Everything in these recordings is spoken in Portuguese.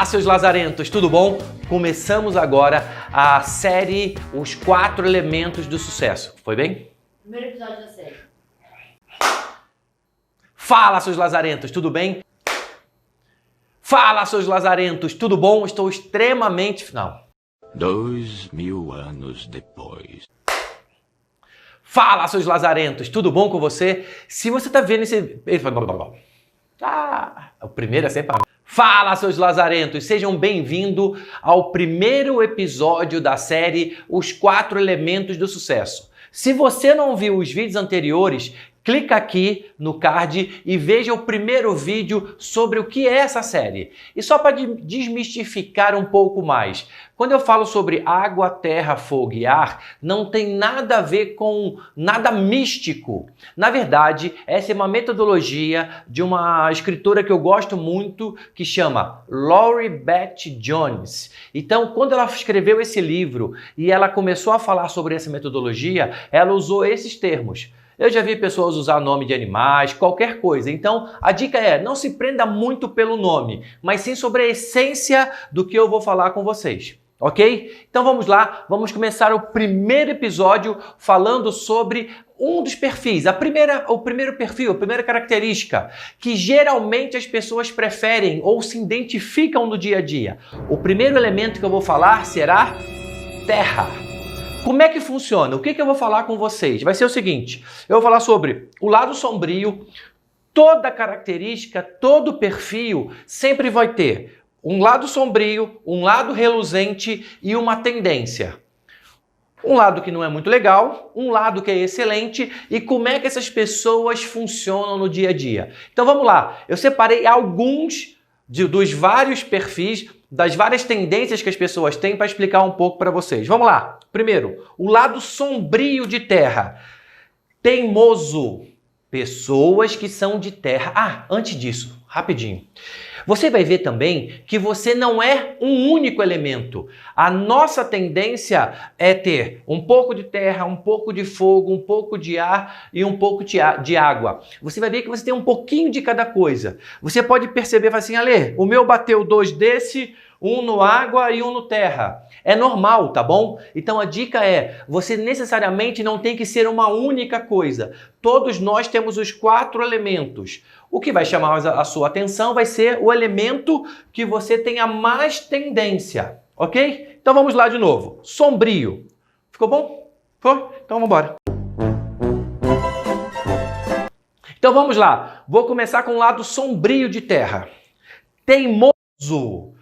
Seus lazarentos, tudo bom? Começamos agora a série Os 4 Elementos do Sucesso. Foi bem? Primeiro episódio da série. Fala, seus lazarentos, tudo bem? Fala, seus lazarentos, tudo bom? Estou extremamente... Não. 2000 anos depois. Fala, seus lazarentos, tudo bom com você? Se você tá vendo esse... o primeiro é sempre... Fala, seus lazarentos, sejam bem-vindos ao primeiro episódio da série Os 4 Elementos do Sucesso. Se você não viu os vídeos anteriores, clica aqui no card e veja o primeiro vídeo sobre o que é essa série. E só para desmistificar um pouco mais, quando eu falo sobre água, terra, fogo e ar, não tem nada a ver com nada místico. Na verdade, essa é uma metodologia de uma escritora que eu gosto muito, que chama Laurie Beth Jones. Então, quando ela escreveu esse livro e ela começou a falar sobre essa metodologia, ela usou esses termos. Eu já vi pessoas usar nome de animais, qualquer coisa. Então, a dica é, não se prenda muito pelo nome, mas sim sobre a essência do que eu vou falar com vocês. Ok? Então vamos lá, vamos começar o primeiro episódio falando sobre um dos perfis, o primeiro perfil, a primeira característica que geralmente as pessoas preferem ou se identificam no dia a dia. O primeiro elemento que eu vou falar será terra. Como é que funciona? O que eu vou falar com vocês? Vai ser o seguinte, eu vou falar sobre o lado sombrio, toda característica, todo perfil sempre vai ter um lado sombrio, um lado reluzente e uma tendência. Um lado que não é muito legal, um lado que é excelente e como é que essas pessoas funcionam no dia a dia. Então vamos lá, eu separei alguns dos vários perfis, das várias tendências que as pessoas têm para explicar um pouco para vocês. Vamos lá. Primeiro, o lado sombrio de terra. Teimoso. Pessoas que são de terra. Antes disso, rapidinho. Você vai ver também que você não é um único elemento. A nossa tendência é ter um pouco de terra, um pouco de fogo, um pouco de ar e um pouco de água. Você vai ver que você tem um pouquinho de cada coisa. Você pode perceber assim, Ale, o meu bateu 2 desse, um no água e um no terra. É normal, tá bom? Então a dica é, você necessariamente não tem que ser uma única coisa. Todos nós temos os 4 elementos. O que vai chamar a sua atenção vai ser o elemento que você tenha mais tendência, ok? Então vamos lá de novo. Sombrio. Ficou bom? Foi? Então vamos embora. Então vamos lá. Vou começar com o lado sombrio de terra. Teimoso.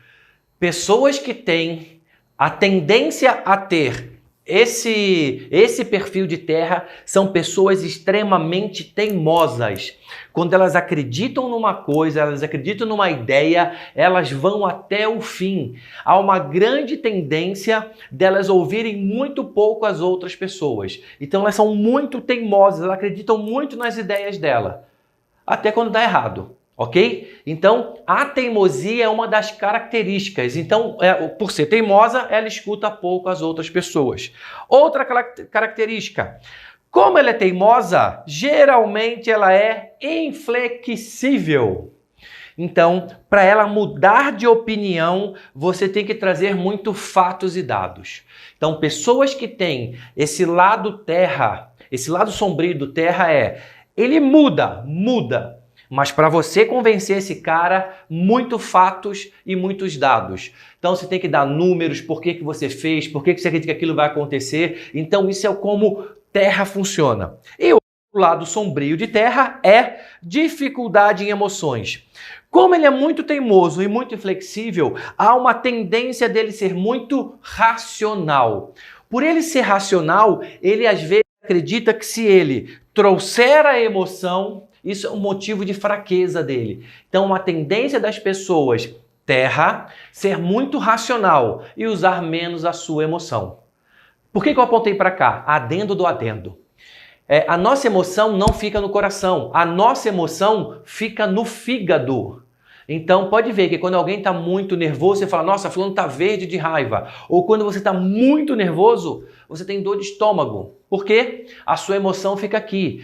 Pessoas que têm a tendência a ter esse perfil de terra são pessoas extremamente teimosas. Quando elas acreditam numa coisa, elas acreditam numa ideia, elas vão até o fim. Há uma grande tendência delas ouvirem muito pouco as outras pessoas. Então elas são muito teimosas, elas acreditam muito nas ideias dela. Até quando dá errado. Ok? Então, a teimosia é uma das características. Então, por ser teimosa, ela escuta pouco as outras pessoas. Outra característica. Como ela é teimosa, geralmente ela é inflexível. Então, para ela mudar de opinião, você tem que trazer muito fatos e dados. Então, pessoas que têm esse lado terra, esse lado sombrio do terra ele muda. Mas para você convencer esse cara, muito fatos e muitos dados. Então você tem que dar números, por que você fez, por que você acredita que aquilo vai acontecer. Então isso é como terra funciona. E o lado sombrio de terra é dificuldade em emoções. Como ele é muito teimoso e muito inflexível, há uma tendência dele ser muito racional. Por ele ser racional, ele às vezes acredita que se ele trouxer a emoção, isso é um motivo de fraqueza dele. Então, uma tendência das pessoas, terra, ser muito racional e usar menos a sua emoção. Por que eu apontei para cá? Adendo do adendo. A nossa emoção não fica no coração, a nossa emoção fica no fígado. Então, pode ver que quando alguém está muito nervoso, você fala, nossa, fulano está verde de raiva. Ou quando você está muito nervoso, você tem dor de estômago. Por quê? A sua emoção fica aqui.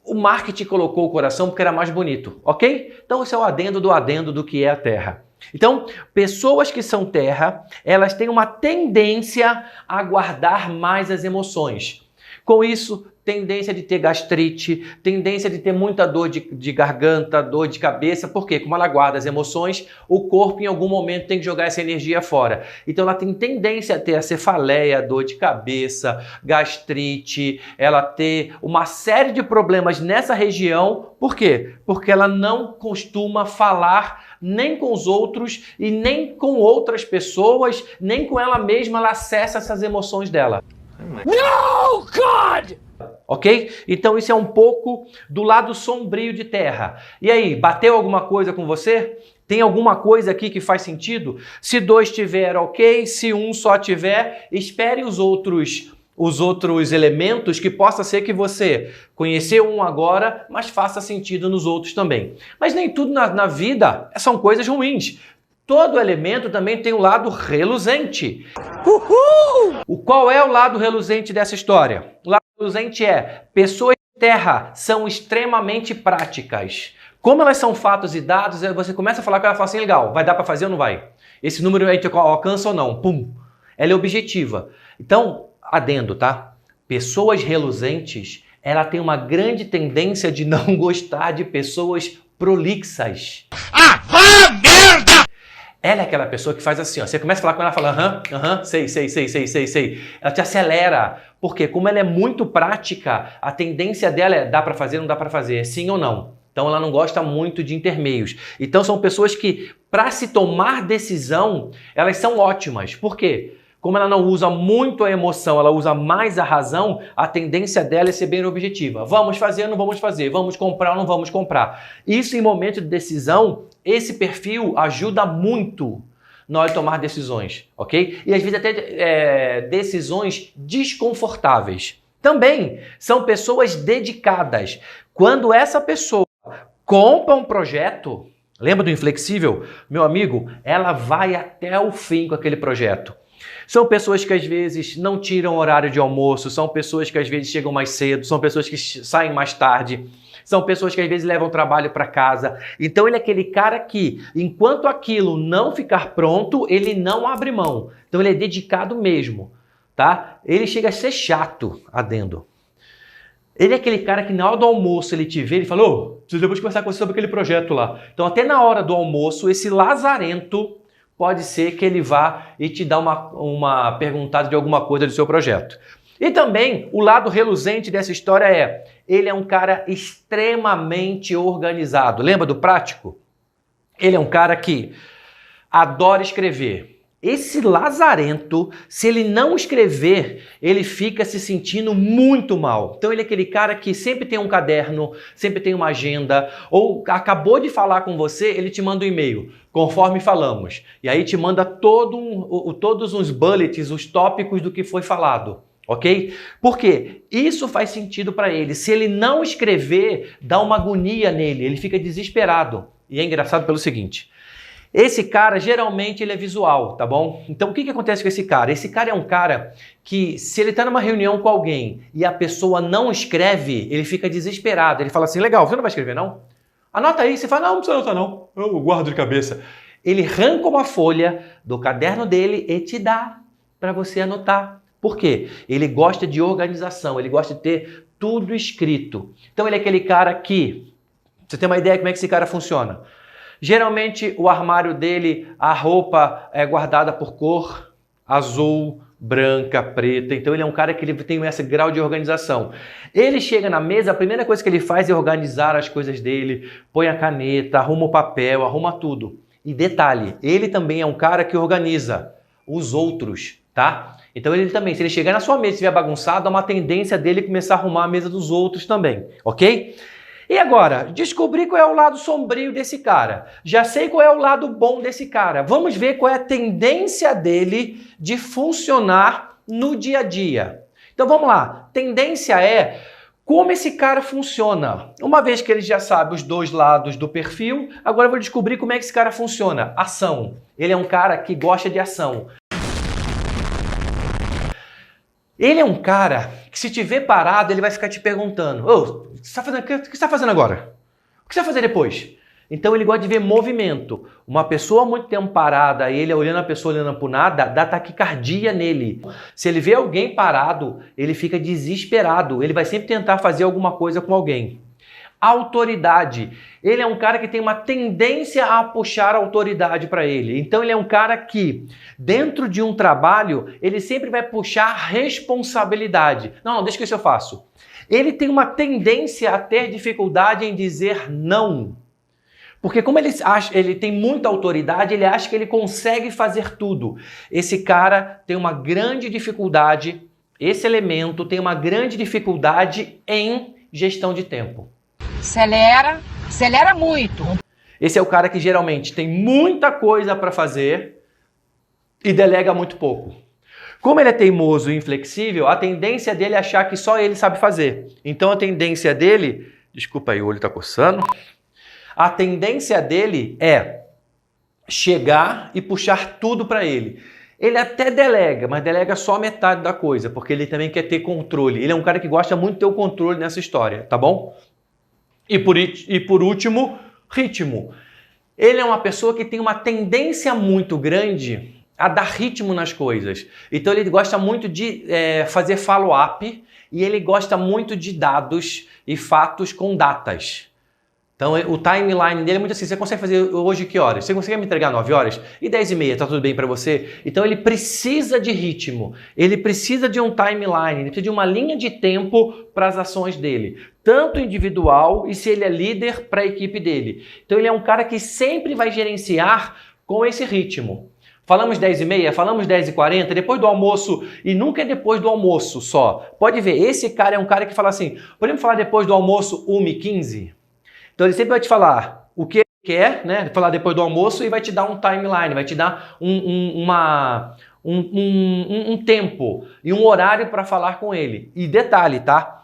O marketing colocou o coração porque era mais bonito, ok? Então esse é o adendo do que é a Terra. Então, pessoas que são terra, elas têm uma tendência a guardar mais as emoções. Com isso, tendência de ter gastrite, tendência de ter muita dor de garganta, dor de cabeça. Por quê? Como ela guarda as emoções, o corpo em algum momento tem que jogar essa energia fora. Então ela tem tendência a ter a cefaleia, dor de cabeça, gastrite, ela ter uma série de problemas nessa região. Por quê? Porque ela não costuma falar nem com os outros e nem com outras pessoas, nem com ela mesma, ela acessa essas emoções dela. No, God! Ok? Então isso é um pouco do lado sombrio de terra. E aí, bateu alguma coisa com você? Tem alguma coisa aqui que faz sentido? Se 2 tiver, ok. Se 1 só tiver, espere os outros elementos que possa ser que você conheceu um agora, mas faça sentido nos outros também. Mas nem tudo na vida são coisas ruins. Todo elemento também tem um lado reluzente. Qual é o lado reluzente dessa história? O lado reluzente é: pessoas de terra são extremamente práticas. Como elas são fatos e dados, você começa a falar com ela e fala assim: legal, vai dar para fazer ou não vai? Esse número aí alcança ou não? Pum! Ela é objetiva. Então, adendo, tá? Pessoas reluzentes, ela tem uma grande tendência de não gostar de pessoas prolixas. Merda! Ela é aquela pessoa que faz assim, ó. Você começa a falar com ela, fala, sei. Ela te acelera. Porque como ela é muito prática, a tendência dela é dá para fazer, não dá para fazer, é sim ou não. Então ela não gosta muito de intermeios. Então são pessoas que, para se tomar decisão, elas são ótimas. Por quê? Como ela não usa muito a emoção, ela usa mais a razão, a tendência dela é ser bem objetiva. Vamos fazer ou não vamos fazer? Vamos comprar ou não vamos comprar? Isso em momento de decisão, esse perfil ajuda muito na hora de tomar decisões, ok? E às vezes até decisões desconfortáveis. Também são pessoas dedicadas. Quando essa pessoa compra um projeto, lembra do inflexível? Meu amigo, ela vai até o fim com aquele projeto. São pessoas que às vezes não tiram horário de almoço, são pessoas que às vezes chegam mais cedo, são pessoas que saem mais tarde, são pessoas que às vezes levam o trabalho para casa. Então ele é aquele cara que, enquanto aquilo não ficar pronto, ele não abre mão. Então ele é dedicado mesmo, tá? Ele chega a ser chato, adendo. Ele é aquele cara que na hora do almoço ele te vê e fala: ô, preciso depois conversar com você sobre aquele projeto lá. Então até na hora do almoço, esse lazarento pode ser que ele vá e te dá uma perguntada de alguma coisa do seu projeto. E também o lado reluzente dessa história é: ele é um cara extremamente organizado. Lembra do prático? Ele é um cara que adora escrever. Esse lazarento, se ele não escrever, ele fica se sentindo muito mal. Então ele é aquele cara que sempre tem um caderno, sempre tem uma agenda, ou acabou de falar com você, ele te manda um e-mail, conforme falamos. E aí te manda todos os bullets, os tópicos do que foi falado. Ok? Porque isso faz sentido para ele. Se ele não escrever, dá uma agonia nele, ele fica desesperado. E é engraçado pelo seguinte: esse cara, geralmente, ele é visual, tá bom? Então, o que acontece com esse cara? Esse cara é um cara que, se ele tá numa reunião com alguém e a pessoa não escreve, ele fica desesperado. Ele fala assim: legal, você não vai escrever, não? Anota aí. Você fala: não precisa anotar, não. Eu guardo de cabeça. Ele arranca uma folha do caderno dele e te dá para você anotar. Por quê? Ele gosta de organização, ele gosta de ter tudo escrito. Então, ele é aquele cara que... Você tem uma ideia de como é que esse cara funciona? Geralmente, o armário dele, a roupa é guardada por cor: azul, branca, preta. Então, ele é um cara que ele tem esse grau de organização. Ele chega na mesa, a primeira coisa que ele faz é organizar as coisas dele, põe a caneta, arruma o papel, arruma tudo. E detalhe, ele também é um cara que organiza os outros, tá? Então, ele também, se ele chegar na sua mesa e estiver bagunçado, há uma tendência dele começar a arrumar a mesa dos outros também, ok? E agora, descobri qual é o lado sombrio desse cara. Já sei qual é o lado bom desse cara. Vamos ver qual é a tendência dele de funcionar no dia a dia. Então vamos lá. Tendência é como esse cara funciona. Uma vez que ele já sabe os dois lados do perfil, agora eu vou descobrir como é que esse cara funciona. Ação. Ele é um cara que gosta de ação. Ele é um cara que, se te ver parado, ele vai ficar te perguntando: ô, o que você está fazendo agora? O que você vai fazer depois? Então ele gosta de ver movimento. Uma pessoa muito tempo parada, ele olhando a pessoa olhando por nada, dá taquicardia nele. Se ele vê alguém parado, ele fica desesperado. Ele vai sempre tentar fazer alguma coisa com alguém. Autoridade. Ele é um cara que tem uma tendência a puxar a autoridade para ele. Então ele é um cara que, dentro de um trabalho, ele sempre vai puxar responsabilidade. Não, deixa que isso eu faço. Ele tem uma tendência a ter dificuldade em dizer não. Porque como ele tem muita autoridade, ele acha que ele consegue fazer tudo. Esse cara tem uma grande dificuldade, esse elemento tem uma grande dificuldade em gestão de tempo. Acelera muito. Esse é o cara que geralmente tem muita coisa para fazer e delega muito pouco. Como ele é teimoso e inflexível, a tendência dele é achar que só ele sabe fazer. Então a tendência dele... Desculpa aí, o olho tá coçando. A tendência dele é chegar e puxar tudo para ele. Ele até delega, mas delega só metade da coisa, porque ele também quer ter controle. Ele é um cara que gosta muito de ter o controle nessa história, tá bom? E por último, ritmo. Ele é uma pessoa que tem uma tendência muito grande a dar ritmo nas coisas. Então ele gosta muito de fazer follow-up e ele gosta muito de dados e fatos com datas. Então o timeline dele é muito assim, você consegue fazer hoje que horas? Você consegue me entregar 9 horas? E 10h30, tá tudo bem para você? Então ele precisa de ritmo, ele precisa de um timeline, ele precisa de uma linha de tempo para as ações dele. Tanto individual e se ele é líder para a equipe dele. Então ele é um cara que sempre vai gerenciar com esse ritmo. Falamos 10h30, falamos 10h40, depois do almoço, e nunca é depois do almoço só. Pode ver, esse cara é um cara que fala assim, podemos falar depois do almoço 1h15? Então ele sempre vai te falar o que ele quer, né? Falar depois do almoço e vai te dar um timeline, vai te dar um tempo e um horário para falar com ele. E detalhe, tá?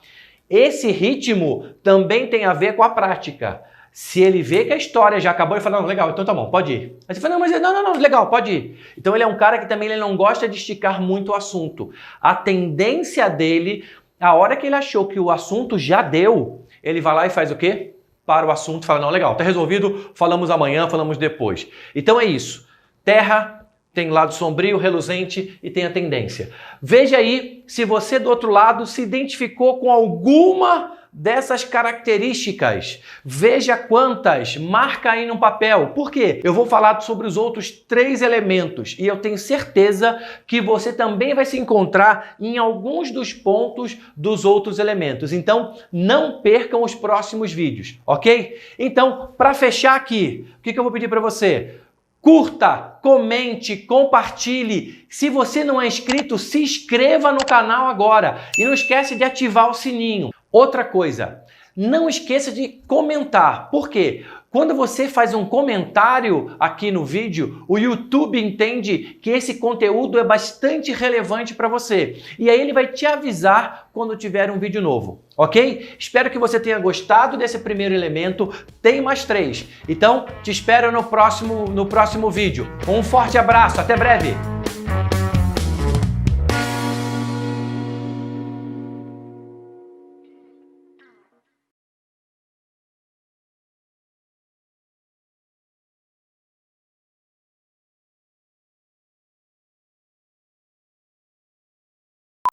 Esse ritmo também tem a ver com a prática. Se ele vê que a história já acabou, ele fala, não, legal, então tá bom, pode ir. Aí você fala, não, mas não, legal, pode ir. Então ele é um cara que também ele não gosta de esticar muito o assunto. A tendência dele, a hora que ele achou que o assunto já deu, ele vai lá e faz o quê? Para o assunto, fala, não, legal, tá resolvido, falamos amanhã, falamos depois. Então é isso. Terra tem lado sombrio, reluzente e tem a tendência. Veja aí se você do outro lado se identificou com alguma dessas características. Veja quantas, marca aí no papel. Por quê? Eu vou falar sobre os outros 3 elementos e eu tenho certeza que você também vai se encontrar em alguns dos pontos dos outros elementos. Então, não percam os próximos vídeos, ok? Então, para fechar aqui, o que eu vou pedir para você? Curta, comente, compartilhe. Se você não é inscrito, se inscreva no canal agora. E não esquece de ativar o sininho. Outra coisa, não esqueça de comentar. Por quê? Quando você faz um comentário aqui no vídeo, o YouTube entende que esse conteúdo é bastante relevante para você. E aí ele vai te avisar quando tiver um vídeo novo, ok? Espero que você tenha gostado desse primeiro elemento. Tem mais 3. Então, te espero no próximo vídeo. Um forte abraço, até breve!